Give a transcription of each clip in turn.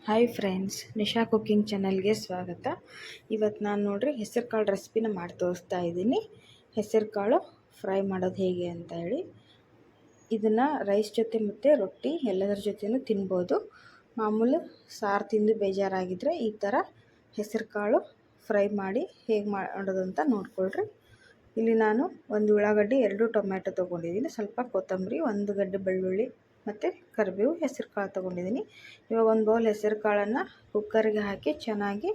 Hi friends, Nisha cooking ಚಾನಲ್ಗೆ ಸ್ವಾಗತ. ಇವತ್ತು ನಾನು ನೋಡ್ರಿ ಹೆಸರು ಕಾಳು ರೆಸಿಪಿನ ಮಾಡಿ ತೋರಿಸ್ತಾ ಇದ್ದೀನಿ. ಹೆಸರು ಕಾಳು ಫ್ರೈ ಮಾಡೋದು ಹೇಗೆ ಅಂತ ಹೇಳಿ. ಇದನ್ನು ರೈಸ್ ಜೊತೆ ಮತ್ತು ರೊಟ್ಟಿ ಎಲ್ಲದರ ಜೊತೆನೂ ತಿನ್ಬೋದು. ಮಾಮೂಲು ಸಾರು ತಿಂದು ಬೇಜಾರಾಗಿದ್ದರೆ ಈ ಥರ ಹೆಸರು ಕಾಳು ಫ್ರೈ ಮಾಡಿ ಹೇಗೆ ಮಾಡೋದು ಅಂತ ನೋಡ್ಕೊಳ್ರಿ. ಇಲ್ಲಿ ನಾನು ಒಂದು ಉಳ್ಳಾಗಡ್ಡಿ, 2 ಟೊಮ್ಯಾಟೊ ತೊಗೊಂಡಿದ್ದೀನಿ, ಸ್ವಲ್ಪ ಕೊತ್ತಂಬರಿ, 1 ಗಡ್ಡೆ ಬೆಳ್ಳುಳ್ಳಿ ಮತ್ತು ಕರಿಬೇವು, ಹೆಸರು ಕಾಳು ತೊಗೊಂಡಿದ್ದೀನಿ. ಇವಾಗ ಒಂದು ಬೌಲ್ ಹೆಸರು ಕಾಳನ್ನು ಕುಕ್ಕರ್ಗೆ ಹಾಕಿ ಚೆನ್ನಾಗಿ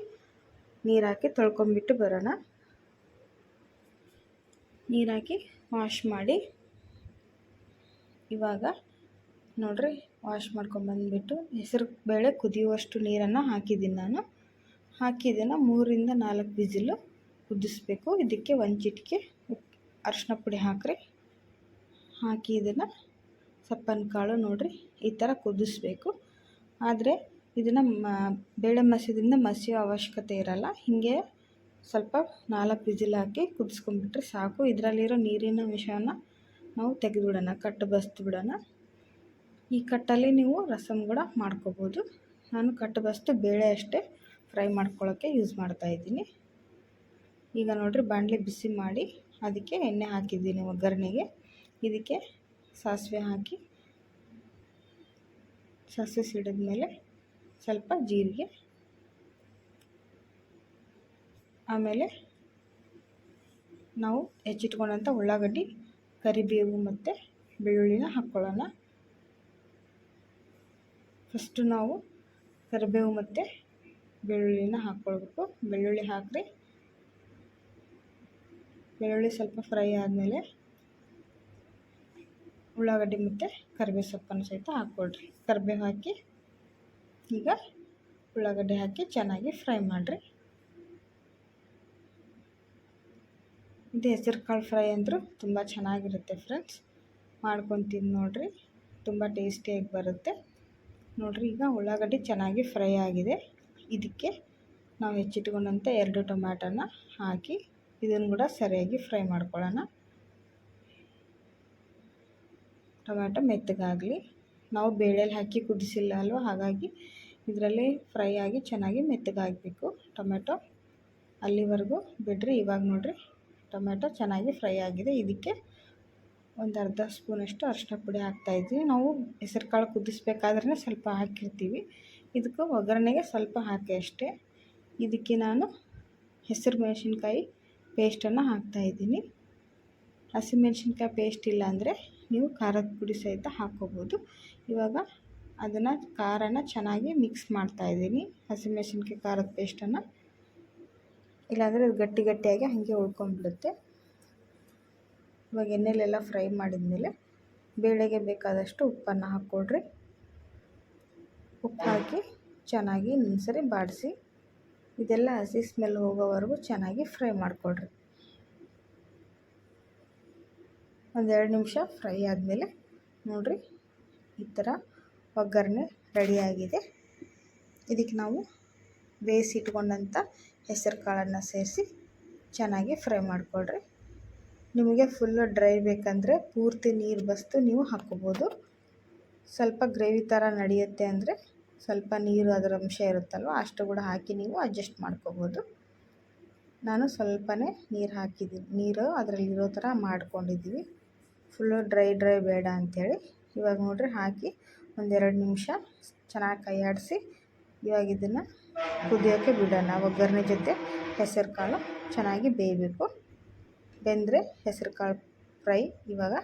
ನೀರು ಹಾಕಿ ತೊಳ್ಕೊಂಬಿಟ್ಟು ಬರೋಣ. ನೀರು ಹಾಕಿ ವಾಶ್ ಮಾಡಿ, ಇವಾಗ ನೋಡ್ರಿ ವಾಶ್ ಮಾಡ್ಕೊಂಬಂದ್ಬಿಟ್ಟು ಹೆಸರು ಬೇಳೆ ಕುದಿಯುವಷ್ಟು ನೀರನ್ನು ಹಾಕಿದ್ದೀನಿ ನಾನು. ಇದನ್ನು 3ರಿಂದ 4 ವಿಸಿಲು ಕುದಿಸ್ಬೇಕು. ಇದಕ್ಕೆ 1 ಚಿಟಿಕೆ ಅರಿಶಿನ ಪುಡಿ ಹಾಕಿ ಇದನ್ನು ಸಪ್ಪನ ಕಾಳು ನೋಡ್ರಿ ಈ ಥರ ಕುದಿಸ್ಬೇಕು. ಆದರೆ ಇದನ್ನು ಬೇಳೆ ಮಸಿಯೋದ್ರಿಂದ ಮಸಿಯೋ ಅವಶ್ಯಕತೆ ಇರಲ್ಲ. ಹೀಗೆ ಸ್ವಲ್ಪ 4 ವಿಸಿಲ್ ಹಾಕಿ ಕುದಿಸ್ಕೊಂಡ್ಬಿಟ್ರೆ ಸಾಕು. ಇದರಲ್ಲಿರೋ ನೀರಿನ ಅಂಶವನ್ನು ನಾವು ತೆಗೆದುಬಿಡೋಣ, ಕಟ್ಟು ಬಸ್ದು ಬಿಡೋಣ. ಈ ಕಟ್ಟಲ್ಲಿ ನೀವು ರಸಮ್ ಕೂಡ ಮಾಡ್ಕೋಬೋದು. ನಾನು ಕಟ್ಟು ಬಸ್ದು ಬೇಳೆ ಅಷ್ಟೇ ಫ್ರೈ ಮಾಡ್ಕೊಳ್ಳೋಕ್ಕೆ ಯೂಸ್ ಮಾಡ್ತಾಯಿದ್ದೀನಿ. ಈಗ ನೋಡ್ರಿ ಬಾಣಲೆ ಬಿಸಿ ಮಾಡಿ ಅದಕ್ಕೆ ಎಣ್ಣೆ ಹಾಕಿದ್ದೀನಿ ಒಗ್ಗರಣೆಗೆ. ಇದಕ್ಕೆ ಸಾಸಿವೆ ಹಾಕಿ, ಸಾಸಿವೆ ಸಿಡಿದ ಮೇಲೆ ಸ್ವಲ್ಪ ಜೀರಿಗೆ, ಆಮೇಲೆ ನಾವು ಹೆಚ್ಚಿಟ್ಕೊಂಡಂಥ ಉಳ್ಳಾಗಡ್ಡಿ, ಕರಿಬೇವು ಮತ್ತು ಬೆಳ್ಳುಳ್ಳಿನ ಹಾಕ್ಕೊಳ್ಳೋಣ. ಫಸ್ಟು ನಾವು ಕರಿಬೇವು ಮತ್ತು ಬೆಳ್ಳುಳ್ಳಿನ ಹಾಕ್ಕೊಳ್ಬೇಕು. ಬೆಳ್ಳುಳ್ಳಿ ಹಾಕ್ರಿ. ಬೆಳ್ಳುಳ್ಳಿ ಸ್ವಲ್ಪ ಫ್ರೈ ಆದಮೇಲೆ ಉಳ್ಳಾಗಡ್ಡಿ ಮತ್ತು ಕರಿಬೇವು ಸೊಪ್ಪನ್ನು ಸಹಿತ ಹಾಕ್ಕೊಳ್ರಿ. ಕರಿಬೇವು ಹಾಕಿ ಈಗ ಉಳ್ಳಾಗಡ್ಡಿ ಹಾಕಿ ಚೆನ್ನಾಗಿ ಫ್ರೈ ಮಾಡಿರಿ. ಇದು ಹೆಸರು ಕಾಳು ಫ್ರೈ ಅಂದರೂ ತುಂಬ ಚೆನ್ನಾಗಿರುತ್ತೆ ಫ್ರೆಂಡ್ಸ್. ಮಾಡ್ಕೊಂಡು ತಿಂದು ನೋಡಿರಿ, ತುಂಬ ಟೇಸ್ಟಿಯಾಗಿ ಬರುತ್ತೆ ನೋಡಿರಿ. ಈಗ ಉಳ್ಳಾಗಡ್ಡಿ ಚೆನ್ನಾಗಿ ಫ್ರೈ ಆಗಿದೆ. ಇದಕ್ಕೆ ನಾವು ಹೆಚ್ಚಿಟ್ಕೊಂಡಂಥ 2 ಟೊಮ್ಯಾಟೋನ ಹಾಕಿ ಇದನ್ನು ಕೂಡ ಸರಿಯಾಗಿ ಫ್ರೈ ಮಾಡ್ಕೊಳ್ಳೋಣ. ಟೊಮ್ಯಾಟೊ ಮೆತ್ತಗಾಗಲಿ. ನಾವು ಬೇಳೆಲಿ ಹಾಕಿ ಕುದಿಸಿಲ್ಲ ಅಲ್ವ, ಹಾಗಾಗಿ ಇದರಲ್ಲಿ ಫ್ರೈ ಆಗಿ ಚೆನ್ನಾಗಿ ಮೆತ್ತಗಾಗಬೇಕು ಟೊಮೆಟೊ. ಅಲ್ಲಿವರೆಗೂ ಬಿಡ್ರಿ. ಇವಾಗ ನೋಡಿರಿ ಟೊಮೆಟೊ ಚೆನ್ನಾಗಿ ಫ್ರೈ ಆಗಿದೆ. ಇದಕ್ಕೆ ಒಂದು ಅರ್ಧ ಸ್ಪೂನಷ್ಟು ಅರಿಶಿನ ಪುಡಿ ಹಾಕ್ತಾಯಿದ್ವಿ. ನಾವು ಹೆಸರು ಕಾಳು ಕುದಿಸ್ಬೇಕಾದ್ರೆ ಸ್ವಲ್ಪ ಹಾಕಿರ್ತೀವಿ. ಇದಕ್ಕೂ ಒಗ್ಗರಣೆಗೆ ಸ್ವಲ್ಪ ಹಾಕಿ ಅಷ್ಟೇ. ಇದಕ್ಕೆ ನಾನು ಹೆಸರು ಮೆಣಸಿನ್ಕಾಯಿ ಪೇಸ್ಟನ್ನು ಹಾಕ್ತಾಯಿದ್ದೀನಿ. ಹಸಿಮೆಣ್ಸಿನ್ಕಾಯಿ ಪೇಸ್ಟ್ ಇಲ್ಲ ಅಂದರೆ ನೀವು ಖಾರದ ಪುಡಿ ಸಹಿತ ಹಾಕ್ಕೋಬೋದು. ಇವಾಗ ಅದನ್ನು ಖಾರನ ಚೆನ್ನಾಗಿ ಮಿಕ್ಸ್ ಮಾಡ್ತಾಯಿದ್ದೀನಿ, ಹಸಿಮೆಣ್ಸಿನ್ಕಾಯಿ ಖಾರದ ಪೇಸ್ಟನ್ನು. ಇಲ್ಲಾಂದರೆ ಅದು ಗಟ್ಟಿಯಾಗಿ ಹಾಗೆ ಉಳ್ಕೊಂಡ್ಬಿಡುತ್ತೆ. ಇವಾಗ ಎಣ್ಣೆಲೆಲ್ಲ ಫ್ರೈ ಮಾಡಿದ್ಮೇಲೆ ಬೇಳೆಗೆ ಬೇಕಾದಷ್ಟು ಉಪ್ಪನ್ನು ಹಾಕ್ಕೊಳ್ರಿ. ಉಪ್ಪು ಹಾಕಿ ಚೆನ್ನಾಗಿ ಇನ್ನೊಂದ್ಸರಿ ಬಾಡಿಸಿ ಇದೆಲ್ಲ ಹಸಿ ಸ್ಮೆಲ್ ಹೋಗೋವರೆಗೂ ಚೆನ್ನಾಗಿ ಫ್ರೈ ಮಾಡಿಕೊಳ್ರಿ. ಒಂದು 2 ನಿಮಿಷ ಫ್ರೈ ಆದಮೇಲೆ ನೋಡಿರಿ ಈ ಥರ ಒಗ್ಗರಣೆ ರೆಡಿಯಾಗಿದೆ. ಇದಕ್ಕೆ ನಾವು ಬೇಯಿಸಿಟ್ಕೊಂಡಂಥ ಹೆಸರು ಕಾಳನ್ನು ಸೇರಿಸಿ ಚೆನ್ನಾಗಿ ಫ್ರೈ ಮಾಡಿಕೊಳ್ರಿ. ನಿಮಗೆ ಫುಲ್ಲು ಡ್ರೈ ಬೇಕಂದರೆ ಪೂರ್ತಿ ನೀರು ಬಸ್ದು ನೀವು ಹಾಕ್ಕೋಬೋದು. ಸ್ವಲ್ಪ ಗ್ರೇವಿ ಥರ ನಡೆಯುತ್ತೆ ಅಂದರೆ ಸ್ವಲ್ಪ ನೀರು ಅದರ ಅಂಶ ಇರುತ್ತಲ್ವ, ಅಷ್ಟು ಕೂಡ ಹಾಕಿ ನೀವು ಅಡ್ಜಸ್ಟ್ ಮಾಡ್ಕೋಬೋದು. ನಾನು ಸ್ವಲ್ಪನೇ ನೀರು ಹಾಕಿದ್ದೀನಿ, ನೀರು ಅದರಲ್ಲಿರೋ ಥರ ಮಾಡ್ಕೊಂಡಿದ್ದೀವಿ. ಫುಲ್ಲು ಡ್ರೈ ಬೇಡ ಅಂಥೇಳಿ. ಇವಾಗ ನೋಡಿರಿ ಹಾಕಿ ಒಂದು 2 ನಿಮಿಷ ಚೆನ್ನಾಗಿ ಕೈಯಾಡಿಸಿ ಇವಾಗ ಇದನ್ನು ಕುದಿಯೋಕ್ಕೆ ಬಿಡೋಣ. ಒಗ್ಗರಣೆ ಜೊತೆ ಹೆಸರು ಕಾಳು ಚೆನ್ನಾಗಿ ಬೇಯಬೇಕು. ಬೆಂದರೆ ಹೆಸರು ಕಾಳು ಫ್ರೈ ಇವಾಗ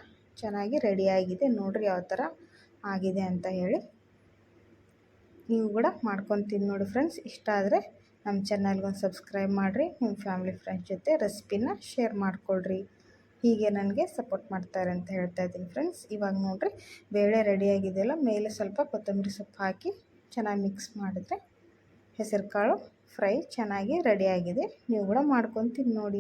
ಚೆನ್ನಾಗಿ ರೆಡಿಯಾಗಿದೆ. ನೋಡಿರಿ ಯಾವ ಥರ ಆಗಿದೆ ಅಂತ ಹೇಳಿ. ನೀವು ಕೂಡ ಮಾಡ್ಕೊಂಡು ತಿಂದು ನೋಡಿ ಫ್ರೆಂಡ್ಸ್. ಇಷ್ಟ ಆದರೆ ನಮ್ಮ ಚಾನಲ್ಗೊಂದು ಸಬ್ಸ್ಕ್ರೈಬ್ ಮಾಡಿರಿ. ನಿಮ್ಮ ಫ್ಯಾಮಿಲಿ ಫ್ರೆಂಡ್ಸ್ ಜೊತೆ ರೆಸಿಪಿನ ಶೇರ್ ಮಾಡಿಕೊಳ್ರಿ. ಹೀಗೆ ನನಗೆ ಸಪೋರ್ಟ್ ಮಾಡ್ತಾರೆ ಅಂತ ಹೇಳ್ತಾ ಇದ್ದೀನಿ ಫ್ರೆಂಡ್ಸ್. ಇವಾಗ ನೋಡಿರಿ ಬೇಳೆ ರೆಡಿಯಾಗಿದೆಯಲ್ಲ, ಮೇಲೆ ಸ್ವಲ್ಪ ಕೊತ್ತಂಬರಿ ಸೊಪ್ಪು ಹಾಕಿ ಚೆನ್ನಾಗಿ ಮಿಕ್ಸ್ ಮಾಡಿದ್ರೆ ಹೆಸರು ಕಾಳು ಫ್ರೈ ಚೆನ್ನಾಗಿ ರೆಡಿಯಾಗಿದೆ. ನೀವು ಕೂಡ ಮಾಡ್ಕೊಂಡು ತಿಂದು ನೋಡಿ.